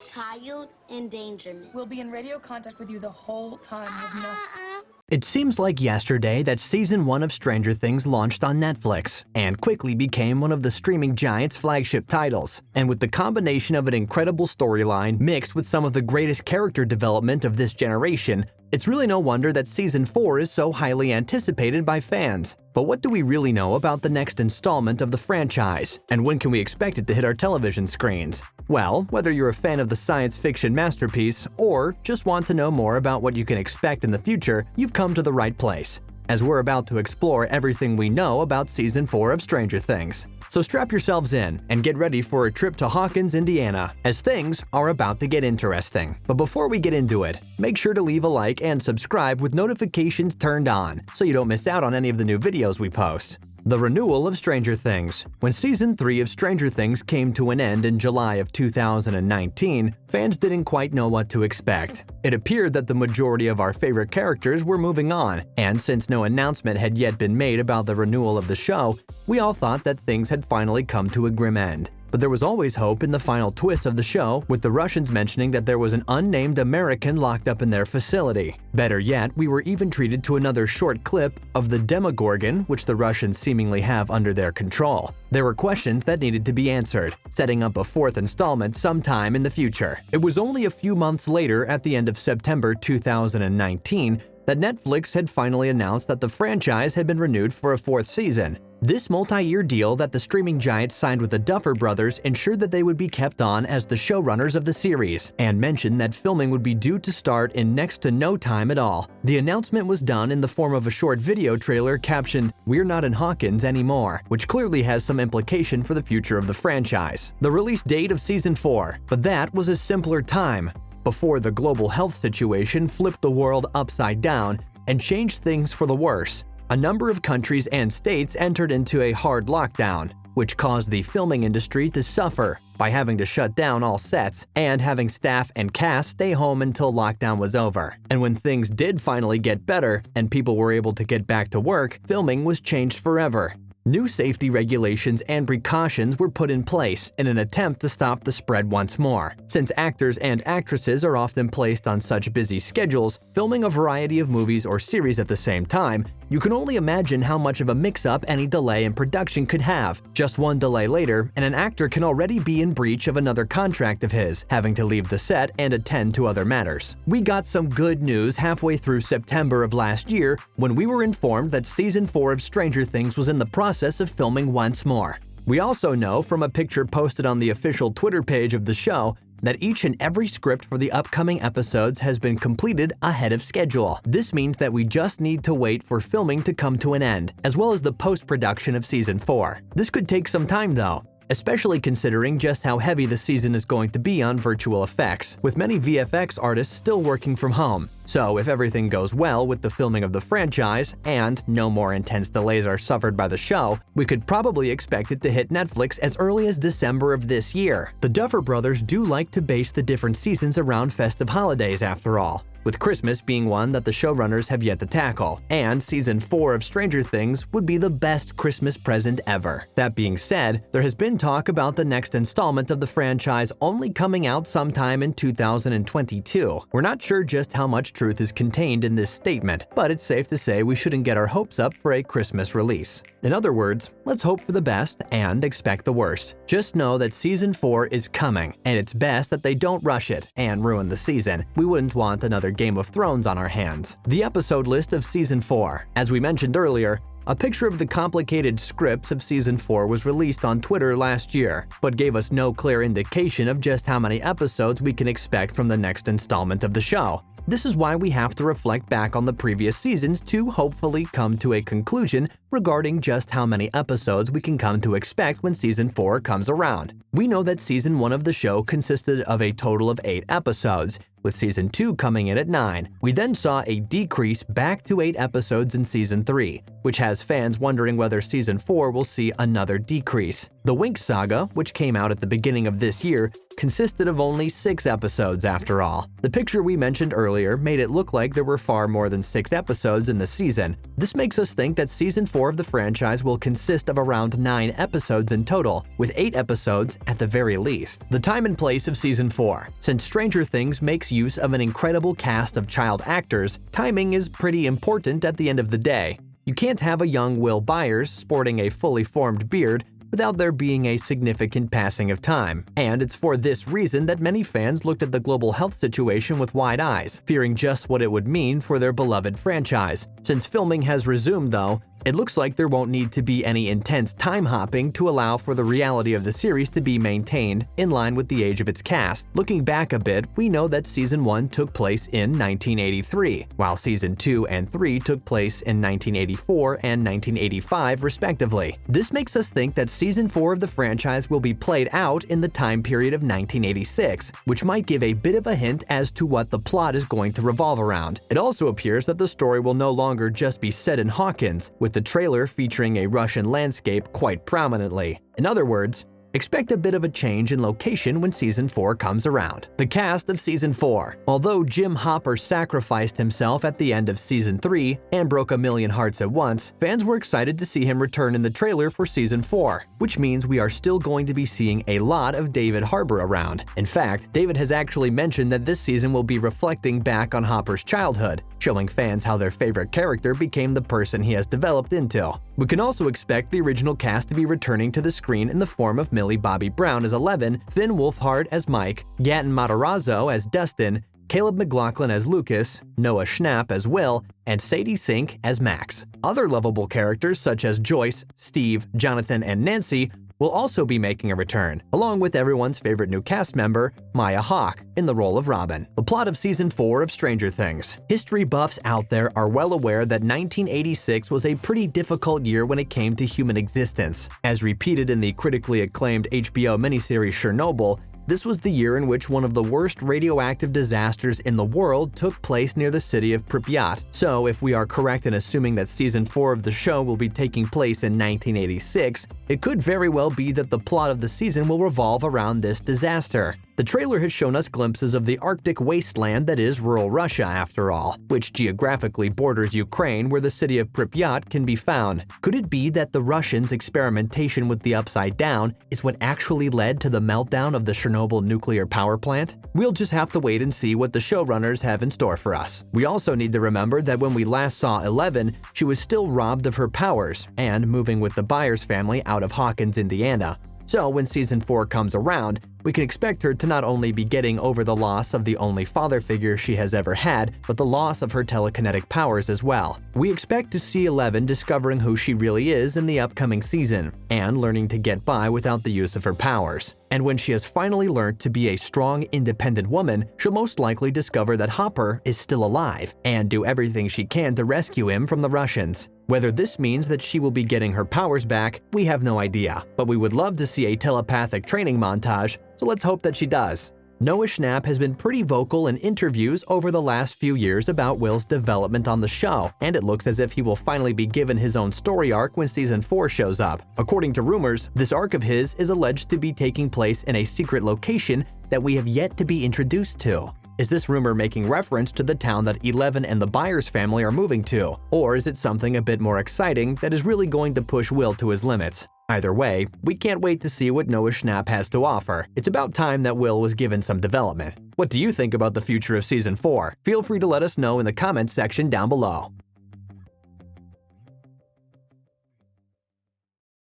Child endangerment. We'll be in radio contact with you the whole time. It seems like yesterday that Season 1 of Stranger Things launched on Netflix and quickly became one of the streaming giant's flagship titles. And with the combination of an incredible storyline mixed with some of the greatest character development of this generation, it's really no wonder that Season 4 is so highly anticipated by fans. But what do we really know about the next installment of the franchise? And when can we expect it to hit our television screens? Well, whether you're a fan of the science fiction masterpiece or just want to know more about what you can expect in the future, you've come to the right place, as we're about to explore everything we know about Season 4 of Stranger Things. So strap yourselves in and get ready for a trip to Hawkins, Indiana, as things are about to get interesting. But before we get into it, make sure to leave a like and subscribe with notifications turned on so you don't miss out on any of the new videos we post. The renewal of Stranger Things. When Season 3 of Stranger Things came to an end in July of 2019, fans didn't quite know what to expect. It appeared that the majority of our favorite characters were moving on, and since no announcement had yet been made about the renewal of the show, we all thought that things had finally come to a grim end. But there was always hope in the final twist of the show, with the Russians mentioning that there was an unnamed American locked up in their facility. Better yet, we were even treated to another short clip of the Demogorgon, which the Russians seemingly have under their control. There were questions that needed to be answered, setting up a fourth installment sometime in the future. It was only a few months later, at the end of September 2019, that Netflix had finally announced that the franchise had been renewed for a fourth season. This multi-year deal that the streaming giant signed with the Duffer brothers ensured that they would be kept on as the showrunners of the series, and mentioned that filming would be due to start in next to no time at all. The announcement was done in the form of a short video trailer captioned, "We're not in Hawkins anymore," which clearly has some implication for the future of the franchise. The release date of Season 4, but that was a simpler time, before the global health situation flipped the world upside down and changed things for the worse. A number of countries and states entered into a hard lockdown, which caused the filming industry to suffer by having to shut down all sets and having staff and cast stay home until lockdown was over. And when things did finally get better and people were able to get back to work, filming was changed forever. New safety regulations and precautions were put in place in an attempt to stop the spread once more. Since actors and actresses are often placed on such busy schedules, filming a variety of movies or series at the same time, you can only imagine how much of a mix-up any delay in production could have. Just one delay later, and an actor can already be in breach of another contract of his, having to leave the set and attend to other matters. We got some good news halfway through September of last year when we were informed that Season 4 of Stranger Things was in the process of filming once more. We also know from a picture posted on the official Twitter page of the show that each and every script for the upcoming episodes has been completed ahead of schedule. This means that we just need to wait for filming to come to an end, as well as the post-production of Season 4. This could take some time though, especially considering just how heavy the season is going to be on virtual effects, with many VFX artists still working from home. So if everything goes well with the filming of the franchise, and no more intense delays are suffered by the show, we could probably expect it to hit Netflix as early as December of this year. The Duffer brothers do like to base the different seasons around festive holidays after all, with Christmas being one that the showrunners have yet to tackle, and Season 4 of Stranger Things would be the best Christmas present ever. That being said, there has been talk about the next installment of the franchise only coming out sometime in 2022. We're not sure just how much truth is contained in this statement, but it's safe to say we shouldn't get our hopes up for a Christmas release. In other words, let's hope for the best and expect the worst. Just know that Season 4 is coming, and it's best that they don't rush it and ruin the season. We wouldn't want another Game of Thrones on our hands. The episode list of Season 4. As we mentioned earlier, a picture of the complicated scripts of Season 4 was released on Twitter last year, but gave us no clear indication of just how many episodes we can expect from the next installment of the show. This is why we have to reflect back on the previous seasons to hopefully come to a conclusion regarding just how many episodes we can come to expect when Season 4 comes around. We know that Season 1 of the show consisted of a total of 8 episodes, with Season 2 coming in at 9. We then saw a decrease back to 8 episodes in Season 3, which has fans wondering whether Season 4 will see another decrease. The Winx saga, which came out at the beginning of this year, consisted of only 6 episodes after all. The picture we mentioned earlier made it look like there were far more than 6 episodes in the season. This makes us think that Season 4 4 of the franchise will consist of around 9 episodes in total, with 8 episodes at the very least. The time and place of Season 4. Since Stranger Things makes use of an incredible cast of child actors, timing is pretty important at the end of the day. You can't have a young Will Byers sporting a fully formed beard without there being a significant passing of time. And it's for this reason that many fans looked at the global health situation with wide eyes, fearing just what it would mean for their beloved franchise. Since filming has resumed, though, it looks like there won't need to be any intense time hopping to allow for the reality of the series to be maintained in line with the age of its cast. Looking back a bit, we know that Season 1 took place in 1983, while Season 2 and 3 took place in 1984 and 1985 respectively. This makes us think that Season 4 of the franchise will be played out in the time period of 1986, which might give a bit of a hint as to what the plot is going to revolve around. It also appears that the story will no longer just be set in Hawkins, with the trailer featuring a Russian landscape quite prominently. In other words, expect a bit of a change in location when Season 4 comes around. The cast of Season 4. Although Jim Hopper sacrificed himself at the end of Season 3 and broke a million hearts at once, fans were excited to see him return in the trailer for Season 4, which means we are still going to be seeing a lot of David Harbour around. In fact, David has actually mentioned that this season will be reflecting back on Hopper's childhood, showing fans how their favorite character became the person he has developed into. We can also expect the original cast to be returning to the screen in the form of Millie Bobby Brown as Eleven, Finn Wolfhard as Mike, Gaten Matarazzo as Dustin, Caleb McLaughlin as Lucas, Noah Schnapp as Will, and Sadie Sink as Max. Other lovable characters such as Joyce, Steve, Jonathan, and Nancy will also be making a return, along with everyone's favorite new cast member, Maya Hawke, in the role of Robin. The plot of Season 4 of Stranger Things. History buffs out there are well aware that 1986 was a pretty difficult year when it came to human existence. As repeated in the critically acclaimed HBO miniseries Chernobyl, this was the year in which one of the worst radioactive disasters in the world took place near the city of Pripyat. So if we are correct in assuming that Season 4 of the show will be taking place in 1986, it could very well be that the plot of the season will revolve around this disaster. The trailer has shown us glimpses of the Arctic wasteland that is rural Russia, after all, which geographically borders Ukraine, where the city of Pripyat can be found. Could it be that the Russians' experimentation with the Upside Down is what actually led to the meltdown of the Chernobyl nuclear power plant? We'll just have to wait and see what the showrunners have in store for us. We also need to remember that when we last saw Eleven, she was still robbed of her powers and moving with the Byers family out of Hawkins, Indiana. So when Season 4 comes around, we can expect her to not only be getting over the loss of the only father figure she has ever had, but the loss of her telekinetic powers as well. We expect to see Eleven discovering who she really is in the upcoming season, and learning to get by without the use of her powers. And when she has finally learned to be a strong, independent woman, she'll most likely discover that Hopper is still alive, and do everything she can to rescue him from the Russians. Whether this means that she will be getting her powers back, we have no idea, but we would love to see a telepathic training montage, so let's hope that she does. Noah Schnapp has been pretty vocal in interviews over the last few years about Will's development on the show, and it looks as if he will finally be given his own story arc when Season 4 shows up. According to rumors, this arc of his is alleged to be taking place in a secret location that we have yet to be introduced to. Is this rumor making reference to the town that Eleven and the Byers family are moving to, or is it something a bit more exciting that is really going to push Will to his limits? Either way, we can't wait to see what Noah Schnapp has to offer. It's about time that Will was given some development. What do you think about the future of Season 4? Feel free to let us know in the comments section down below.